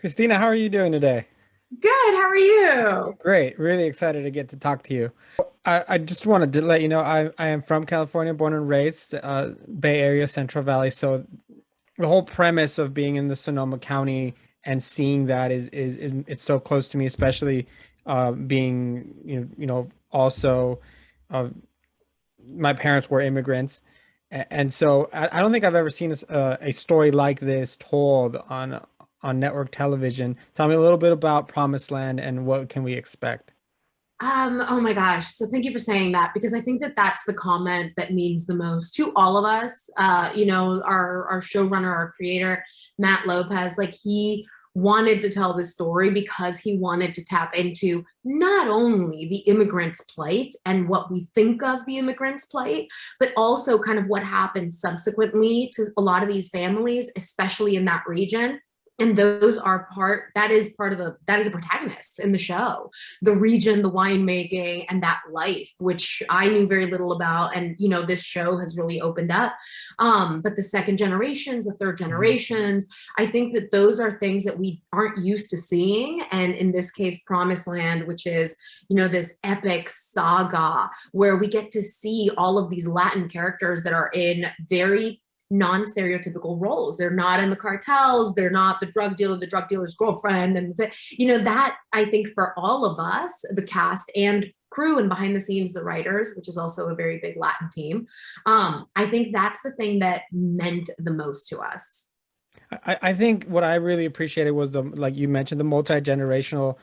Christina, how are you doing today? Good. How are you? Great. Really excited to get to talk to you. I just wanted to let you know I am from California, born and raised, Bay Area, Central Valley. So the whole premise of being in the Sonoma County and seeing that is it's so close to me, especially being also uh, my parents were immigrants. And so I don't think I've ever seen a story like this told on network television. Tell me a little bit about Promised Land and what can we expect? Oh my gosh. So thank you for saying that because I think that that's the comment that means the most to all of us. Our showrunner, our creator, Matt Lopez, like he wanted to tell this story because he wanted to tap into not only the immigrants' plight and what we think of the immigrants' plight, but also kind of what happened subsequently to a lot of these families, especially in that region. And those are that is part of that is a protagonist in the show, the region, the winemaking, and that life, which I knew very little about. And, this show has really opened up. But the second generations, the third Mhm. generations, I think that those are things that we aren't used to seeing. And in this case, Promised Land, which is, this epic saga where we get to see all of these Latin characters that are in very non-stereotypical roles. They're not in the cartels. They're not the drug dealer, the drug dealer's girlfriend. And, that I think for all of us, the cast and crew and behind the scenes, the writers, which is also a very big Latin team, I think that's the thing that meant the most to us. I think what I really appreciated was like you mentioned, the multi-generational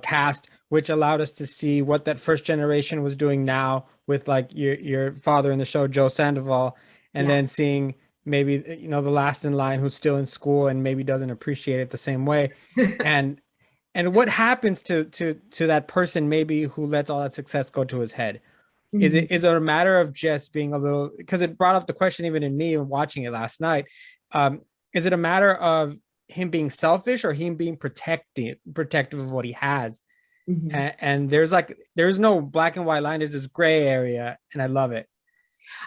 cast, which allowed us to see what that first generation was doing now with like your father in the show, Joe Sandoval, and Yeah. then seeing maybe the last in line who's still in school and maybe doesn't appreciate it the same way. And and what happens to that person maybe who lets all that success go to his head? Is it a matter of just being a little, because it brought up the question even in me watching it last night. Um, is it a matter of him being selfish or him being protective of what he has? Mm-hmm. And there's no black and white line, there's this gray area, and I love it.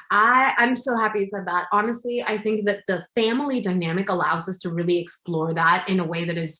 I'm so happy you said that. Honestly, I think that the family dynamic allows us to really explore that in a way that is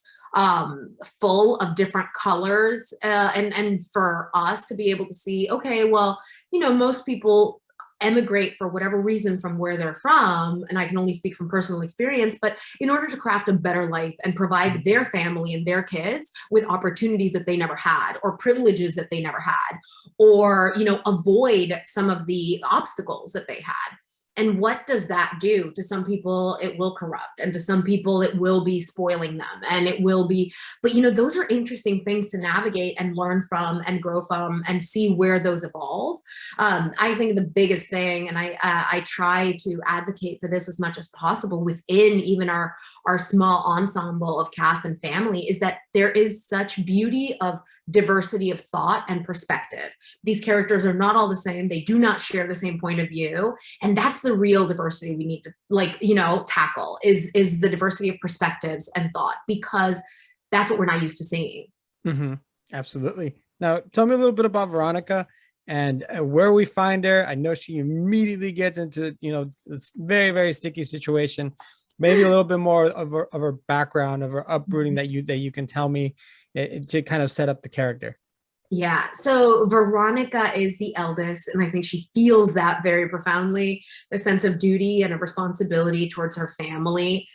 full of different colors, and for us to be able to see, okay, well, most people emigrate for whatever reason from where they're from, and I can only speak from personal experience, but in order to craft a better life and provide their family and their kids with opportunities that they never had or privileges that they never had, or avoid some of the obstacles that they had. And what does that do to some people? It will corrupt, and to some people it will be spoiling them, and it will be, but those are interesting things to navigate and learn from and grow from and see where those evolve. I think the biggest thing, and I try to advocate for this as much as possible within even our small ensemble of cast and family, is that there is such beauty of diversity of thought and perspective. These characters are not all the same. They do not share the same point of view. And that's the real diversity we need to, tackle, is the diversity of perspectives and thought, because that's what we're not used to seeing. Hmm. Absolutely. Now, tell me a little bit about Veronica and where we find her. I know she immediately gets into, this very, very sticky situation. Maybe a little bit more of her background, of her uprooting that you can tell me to kind of set up the character. Yeah. So Veronica is the eldest, and I think she feels that very profoundly, the sense of duty and of responsibility towards her family.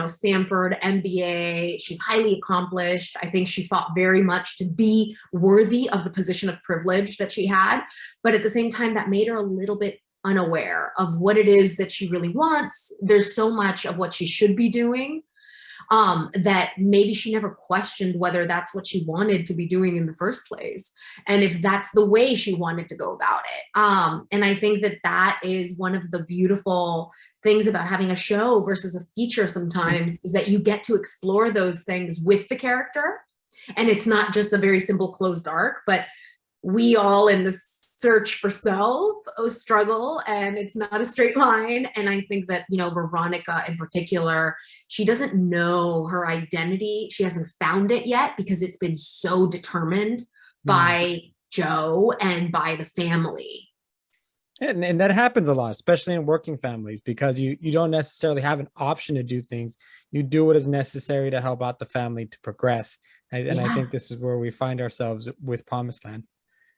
Stanford, MBA, she's highly accomplished. I think she fought very much to be worthy of the position of privilege that she had. But at the same time, that made her a little bit unaware of what it is that she really wants. There's so much of what she should be doing, that maybe she never questioned whether that's what she wanted to be doing in the first place, and if that's the way she wanted to go about it. And I think that that is one of the beautiful things about having a show versus a feature sometimes, is that you get to explore those things with the character, and it's not just a very simple closed arc, but we all in this search for self struggle, and it's not a straight line. And I think that Veronica in particular, she doesn't know her identity. She hasn't found it yet because it's been so determined Mm. by Joe and by the family. And that happens a lot, especially in working families, because you don't necessarily have an option to do things. You do what is necessary to help out the family to progress. And I Yeah. think this is where we find ourselves with Promised Land.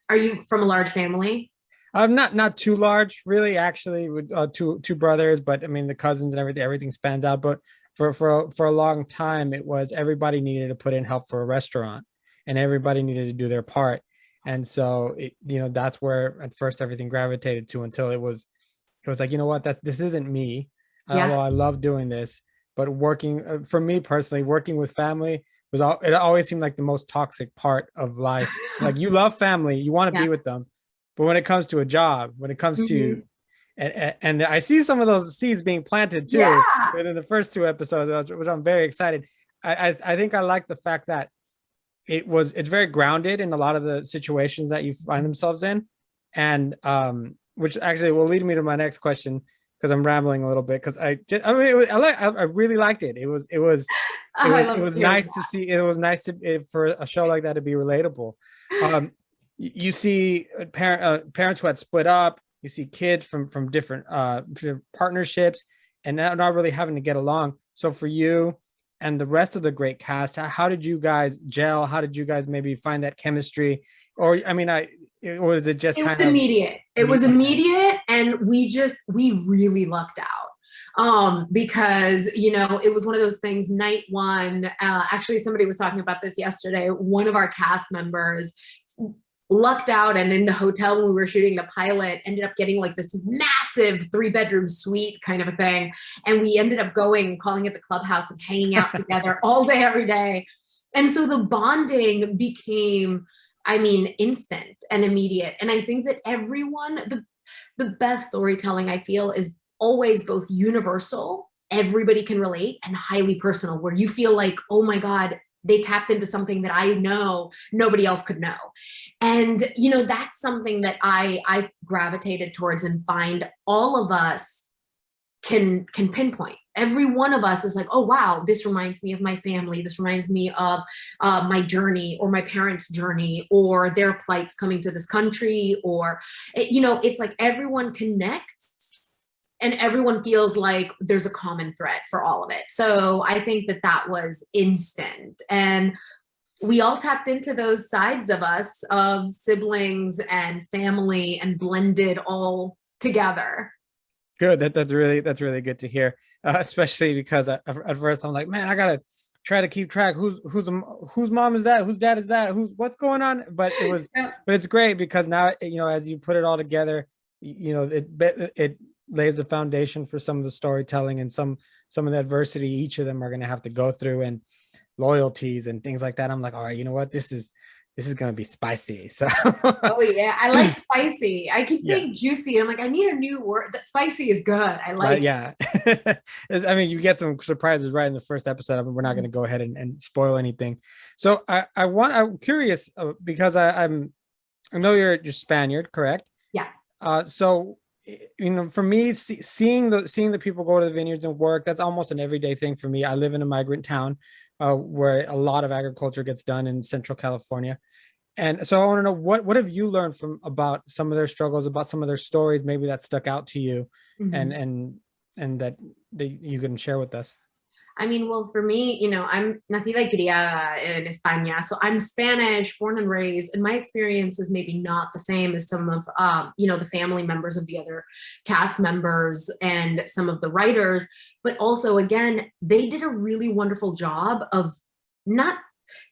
Are you from a large family? Not too large, really. Actually, with two brothers, but I mean the cousins and everything spans out. But for a long time, it was everybody needed to put in help for a restaurant, and everybody needed to do their part. And so that's where at first everything gravitated to, until it was like, you know what, this isn't me. Yeah. Although I love doing this, but working for me personally, working with family it always seemed like the most toxic part of life. Like, you love family, you want to Yeah. be with them, but when it comes to a job, when it comes to, Mhm. and I see some of those seeds being planted too Yeah. within the first two episodes, which I'm very excited. I think I like the fact that it's very grounded in a lot of the situations that you find themselves in, and which actually will lead me to my next question, because I'm rambling a little bit, because I mean, I really liked it. Oh, I love It was hearing nice to see. It was nice for a show like that to be relatable. Um, you see parents who had split up. You see kids from different partnerships, and not really having to get along. So for you and the rest of the great cast, how did you guys gel? How did you guys maybe find that chemistry? Or I mean, or is it just It was kind of immediate. It me? was Okay. immediate, and we really lucked out. Because it was one of those things. Night one, actually, somebody was talking about this yesterday. One of our cast members lucked out, and in the hotel when we were shooting the pilot, ended up getting like this massive 3-bedroom suite kind of a thing, and we ended up calling it the clubhouse, and hanging out together all day every day. And so the bonding became, I mean, instant and immediate. And I think that the best storytelling, I feel, is always both universal, everybody can relate, and highly personal, where you feel like, oh my God, they tapped into something that I know nobody else could know. And that's something that I gravitated towards, and find all of us can pinpoint. Every one of us is like, oh wow, this reminds me of my family, this reminds me of my journey, or my parents' journey, or their plights coming to this country, or it's like everyone connects, and everyone feels like there's a common thread for all of it. So I think that was instant, and we all tapped into those sides of us, of siblings and family, and blended all together. Good. That's really good to hear. Especially because at first I'm like, man, I gotta try to keep track. Whose mom is that? Whose dad is that? What's going on? But it's great, because now as you put it all together, it lays the foundation for some of the storytelling, and some of the adversity each of them are gonna have to go through, and loyalties and things like that. I'm like, all right, you know what? This is gonna be spicy. So Oh yeah, I like spicy. I keep yes. saying juicy. I'm like, I need a new word. That spicy is good. I like it. Yeah. I mean, you get some surprises right in the first episode. I mean, we're not going to go ahead and spoil anything. So I'm curious, because I know you're Spaniard, correct? Yeah. So for me, seeing the people go to the vineyards and work, that's almost an everyday thing for me. I live in a migrant town, where a lot of agriculture gets done in Central California. And so I want to know, what have you learned about some of their struggles, about some of their stories, maybe that stuck out to you, and Mhm. that you can share with us. I mean, well, for me, I'm nacida y criada in España, so I'm Spanish, born and raised, and my experience is maybe not the same as some of, the family members of the other cast members and some of the writers. But also, again, they did a really wonderful job of not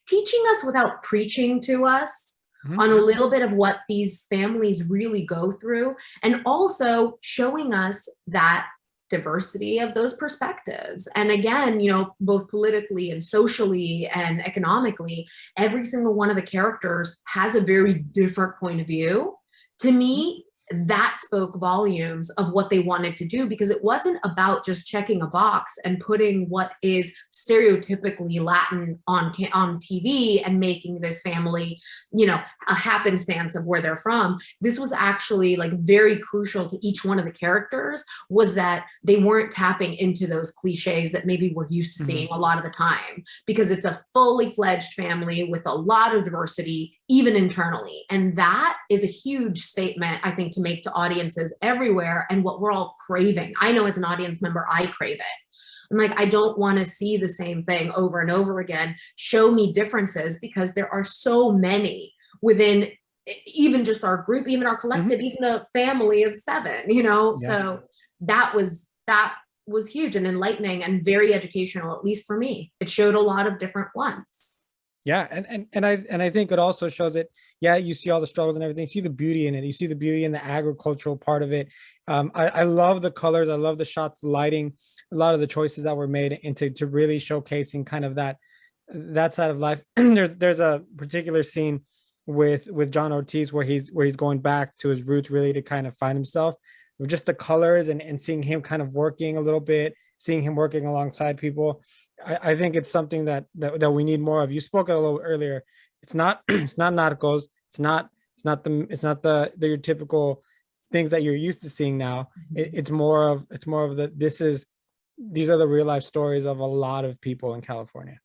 teaching us without preaching to us Mhm. on a little bit of what these families really go through, and also showing us that diversity of those perspectives. And again, both politically and socially and economically, every single one of the characters has a very different point of view. To me, that spoke volumes of what they wanted to do, because it wasn't about just checking a box and putting what is stereotypically Latin on TV and making this family, a happenstance of where they're from. This was actually like very crucial to each one of the characters, was that they weren't tapping into those cliches that maybe we're used to seeing Mhm. a lot of the time, because it's a fully fledged family with a lot of diversity even internally. And that is a huge statement, I think, to make to audiences everywhere, and what we're all craving. I know as an audience member, I crave it. I'm like, I don't want to see the same thing over and over again. Show me differences, because there are so many within even just our group, even our collective, even a family of 7, you know? Yeah. So that was huge and enlightening and very educational, at least for me. It showed a lot of different ones. Yeah, and I think it also shows it. Yeah, you see all the struggles and everything. You see the beauty in it. You see the beauty in the agricultural part of it. I love the colors. I love the shots, the lighting, a lot of the choices that were made into to really showcasing kind of that side of life. There's a particular scene with John Ortiz where he's going back to his roots, really to kind of find himself, with just the colors and seeing him kind of working a little bit, seeing him working alongside people. I think it's something that we need more of. You spoke a little earlier. It's not it's not narcos. It's not the your typical things that you're used to seeing now. It's more of these are the real life stories of a lot of people in California.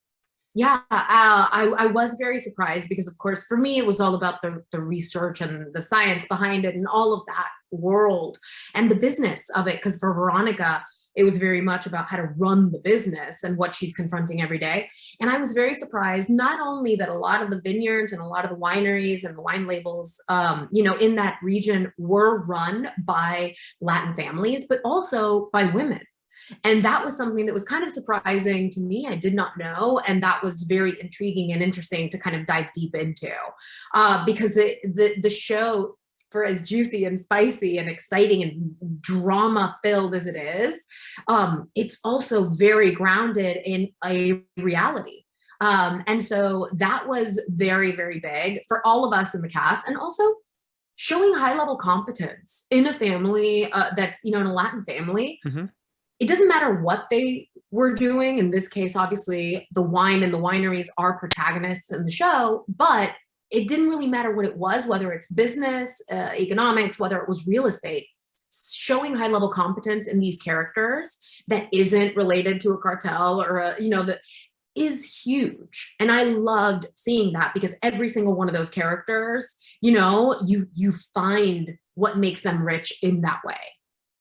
Yeah, I was very surprised, because of course for me it was all about the research and the science behind it and all of that world and the business of it, because for Veronica it was very much about how to run the business and what she's confronting every day. And I was very surprised, not only that a lot of the vineyards and a lot of the wineries and the wine labels, in that region were run by Latin families, but also by women. And that was something that was kind of surprising to me. I did not know. And that was very intriguing and interesting to kind of dive deep into, because the show, for as juicy and spicy and exciting and drama filled as it is, it's also very grounded in a reality. And so that was very, very big for all of us in the cast, and also showing high level competence in a family that's, in a Latin family. It doesn't matter what they were doing. In this case, obviously the wine and the wineries are protagonists in the show, but it didn't really matter what it was, whether it's business, economics, whether it was real estate. Showing high level competence in these characters that isn't related to a cartel or that is huge. And I loved seeing that, because every single one of those characters, you find what makes them rich in that way.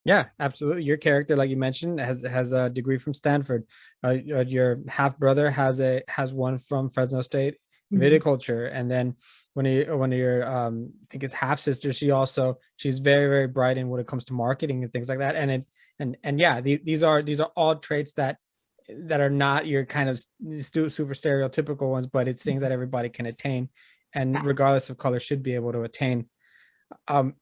Yeah, absolutely. Your character, like you mentioned, has a degree from Stanford. Your half brother has one from Fresno State viticulture, and then one of your I think it's half sister, she's very, very bright in when it comes to marketing and things like that. And yeah, these are all traits that are not your kind of super stereotypical ones, but it's things that everybody can attain, and regardless of color should be able to attain.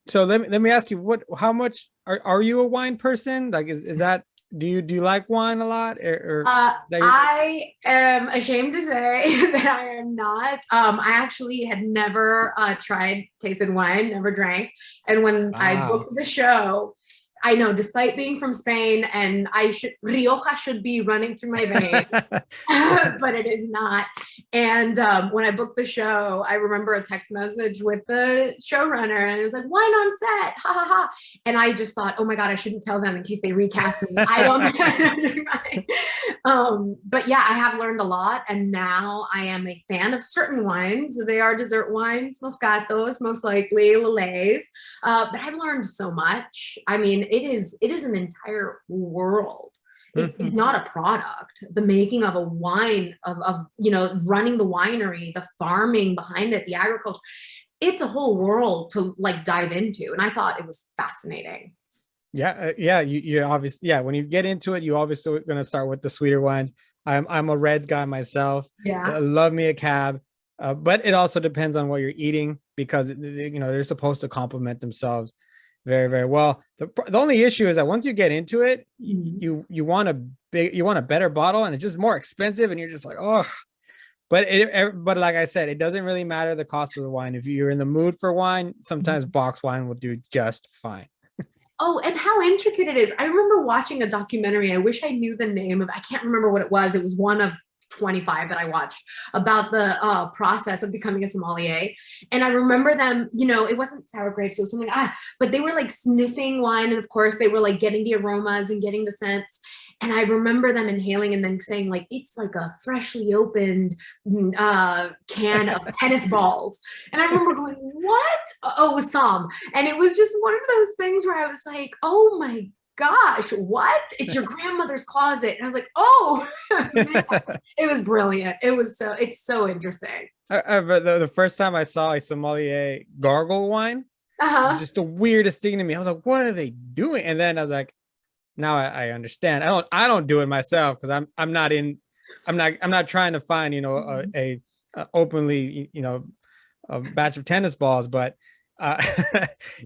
So let me ask you, how much are you a wine person? Like, is that, do you like wine a lot, or I am ashamed to say that I am not. I actually had never tasted wine, never drank. And when I booked the show, I know, despite being from Spain, and Rioja should be running through my veins, but it is not. And when I booked the show, I remember a text message with the showrunner, and it was like, wine on set, ha ha ha. And I just thought, oh my God, I shouldn't tell them in case they recast me. I don't. But yeah, I have learned a lot, and now I am a fan of certain wines. They are dessert wines, Moscatos, most likely, Lillet. But I've learned so much. I mean, it is an entire world. It's not a product. The making of a wine, of running the winery, the farming behind it, the agriculture, it's a whole world to dive into. And I thought it was fascinating. Yeah. You obviously, when you get into it, you obviously are going to start with the sweeter wines. I'm a reds guy myself. Yeah. I love me a cab. But it also depends on what you're eating, because they're supposed to complement themselves very, very well. The only issue is that once you get into it, you want a better bottle, and it's just more expensive, and you're just like, oh. But like I said, it doesn't really matter the cost of the wine. If you're in the mood for wine, sometimes box wine will do just fine. Oh, and how intricate it is. I remember watching a documentary. I wish I knew the name of, I can't remember what it was. It was one of 25 that I watched about the process of becoming a sommelier. And I remember them, it wasn't sour grapes, it was something, but they were sniffing wine. And of course they were getting the aromas and getting the scents. And I remember them inhaling and then saying like, it's like a freshly opened can of tennis balls. And I remember going, what? Oh, it was Psalm. And it was just one of those things where I was like, oh my gosh, what? It's your grandmother's closet. And I was like, oh, man. It was brilliant. It's so interesting. The first time I saw a sommelier gargle wine, it was just the weirdest thing to me. I was like, what are they doing? And then I was like, now I understand. I don't do it myself because I'm not trying to find, you know, a openly, you know, a batch of tennis balls, but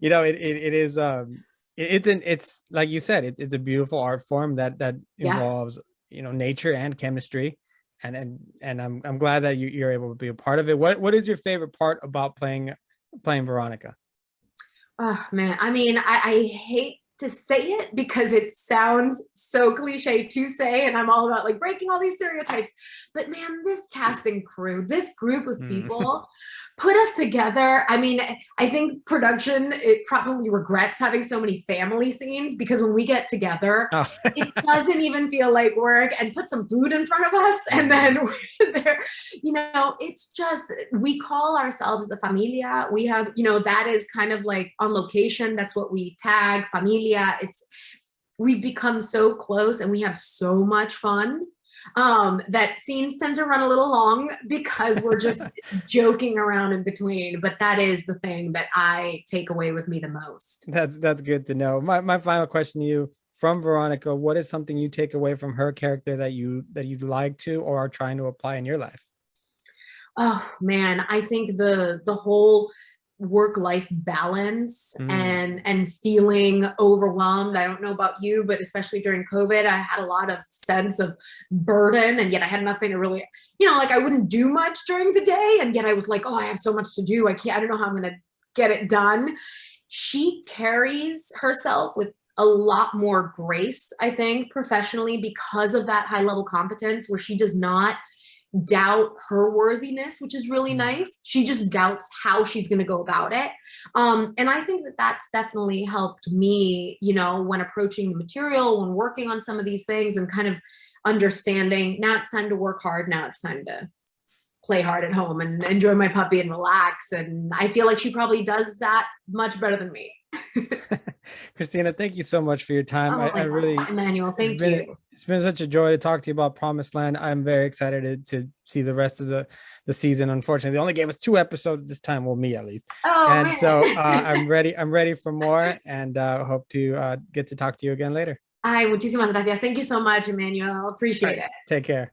you know, it's like you said, it's a beautiful art form that involves, you know, nature and chemistry. And I'm glad that you're able to be a part of it. What is your favorite part about playing Veronica? Oh man, I mean, I hate to say it because it sounds so cliche to say, and I'm all about like breaking all these stereotypes. But man, this casting crew, this group of people put us together. I mean, I think production, it probably regrets having so many family scenes because when we get together, it doesn't even feel like work, and put some food in front of us. And then we're there, you know, it's just, we call ourselves the familia. We have, you know, that is kind of like on location. That's what we tag, familia. We've become so close and we have so much fun. That scenes tend to run a little long because we're just joking around in between, but that is the thing that I take away with me the most. That's good to know. My final question to you from Veronica: what is something you take away from her character that you'd like to or are trying to apply in your life? Oh man, I think the whole work-life balance and feeling overwhelmed. I don't know about you, but especially during COVID, I had a lot of sense of burden, and yet I had nothing to really, you know, like I wouldn't do much during the day, and yet I was like, oh, I have so much to do. I don't know how I'm gonna get it done. She carries herself with a lot more grace, I think, professionally because of that high level competence where she does not doubt her worthiness, which is really nice. She just doubts how she's going to go about it. And I think that that's definitely helped me, you know, when approaching the material, when working on some of these things and kind of understanding now it's time to work hard. Now it's time to play hard at home and enjoy my puppy and relax. And I feel like she probably does that much better than me. Christina, thank you so much for your time. I really, Emmanuel, thank you. It's been such a joy to talk to you about Promised Land. I'm very excited to see the rest of the season. Unfortunately, they only gave us 2 episodes this time. Well, me at least. And man. So I'm ready for more, and hope to get to talk to you again later. Ay, muchísimas gracias. Thank you so much, Emmanuel. Appreciate it. Take care.